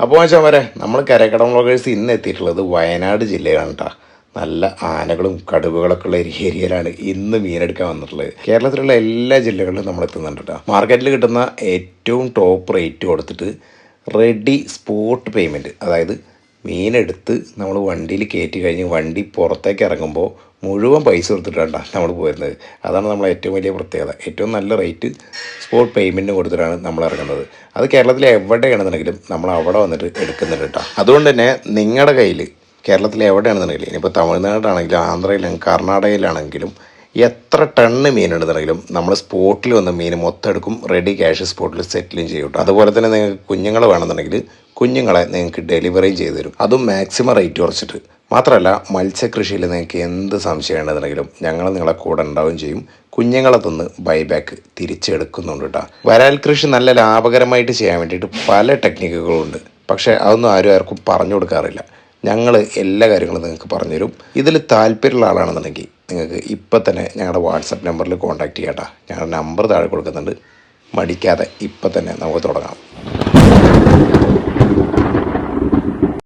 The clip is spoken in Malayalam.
അപ്പോൾ വെച്ചാൽ വരെ നമ്മൾ കരക്കടം വ്ളോഗേഴ്സ് ഇന്ന് എത്തിയിട്ടുള്ളത് വയനാട് ജില്ലയിലാണ് കേട്ടോ. നല്ല ആനകളും കടുവകളൊക്കെ ഉള്ള ഒരു ഏരിയയിലാണ് ഇന്ന് മീനെടുക്കാൻ വന്നിട്ടുള്ളത്. കേരളത്തിലുള്ള എല്ലാ ജില്ലകളിലും നമ്മൾ എത്തുന്നുണ്ട് കേട്ടോ. മാർക്കറ്റിൽ കിട്ടുന്ന ഏറ്റവും ടോപ്പ് റേറ്റ് കൊടുത്തിട്ട് റെഡി സ്പോട്ട് പേയ്മെൻറ്റ്, അതായത് മീനെടുത്ത് നമ്മൾ വണ്ടിയിൽ കയറ്റി കഴിഞ്ഞ് വണ്ടി പുറത്തേക്ക് ഇറങ്ങുമ്പോൾ മുഴുവൻ പൈസ കൊടുത്തിട്ടാണ് നമ്മൾ പോരുന്നത്. അതാണ് നമ്മളെ ഏറ്റവും വലിയ പ്രത്യേകത. ഏറ്റവും നല്ല റേറ്റ് സ്പോട്ട് പേയ്മെൻറ്റ് കൊടുത്തിട്ടാണ് നമ്മൾ ഇറങ്ങുന്നത്. അത് കേരളത്തിലെ എവിടെയാണെന്നുണ്ടെങ്കിലും നമ്മൾ അവിടെ വന്നിട്ട് എടുക്കുന്നുണ്ട് കേട്ടോ. അതുകൊണ്ട് തന്നെ നിങ്ങളുടെ കയ്യിൽ കേരളത്തിലെ എവിടെയാണെന്നുണ്ടെങ്കിലും, ഇനിയിപ്പോൾ തമിഴ്നാടാണെങ്കിലും ആന്ധ്രയിലാണെങ്കിലും കർണാടകയിലാണെങ്കിലും എത്ര ടണ്ണ് മീനുണ്ടെന്നുണ്ടെങ്കിലും നമ്മൾ സ്പോട്ടിൽ വന്ന് മീൻ മൊത്തം എടുക്കും, റെഡി ക്യാഷ് സ്പോട്ടിൽ സെറ്റിലും ചെയ്യും കേട്ടോ. അതുപോലെ തന്നെ നിങ്ങൾക്ക് കുഞ്ഞുങ്ങളെ വേണമെന്നുണ്ടെങ്കിൽ കുഞ്ഞുങ്ങളെ നിങ്ങൾക്ക് ഡെലിവറിയും ചെയ്തു തരും, അതും മാക്സിമം റേറ്റ് കുറച്ചിട്ട്. മാത്രമല്ല മത്സ്യകൃഷിയിൽ നിങ്ങൾക്ക് എന്ത് സംശയം ഉണ്ടെന്നുണ്ടെങ്കിലും ഞങ്ങൾ നിങ്ങളെ കൂടെ ഉണ്ടാവുകയും ചെയ്യും. കുഞ്ഞുങ്ങളെ തന്ന് ബൈബാക്ക് തിരിച്ചെടുക്കുന്നുണ്ട് കേട്ടോ. വരാൽ കൃഷി നല്ല ലാഭകരമായിട്ട് ചെയ്യാൻ വേണ്ടിയിട്ട് പല ടെക്നിക്കുകളുണ്ട്. പക്ഷേ അതൊന്നും ആർക്കും പറഞ്ഞു കൊടുക്കാറില്ല. ഞങ്ങൾ എല്ലാ കാര്യങ്ങളും നിങ്ങൾക്ക് പറഞ്ഞുതരും. ഇതിൽ താല്പര്യമുള്ള ആളാണെന്നുണ്ടെങ്കിൽ നിങ്ങൾക്ക് ഇപ്പം തന്നെ ഞങ്ങളുടെ വാട്സപ്പ് നമ്പറിൽ കോൺടാക്ട് ചെയ്യാം കേട്ടോ. ഞങ്ങളുടെ നമ്പർ താഴെ കൊടുക്കുന്നുണ്ട്. മടിക്കാതെ ഇപ്പം തന്നെ നമുക്ക് തുടങ്ങാം.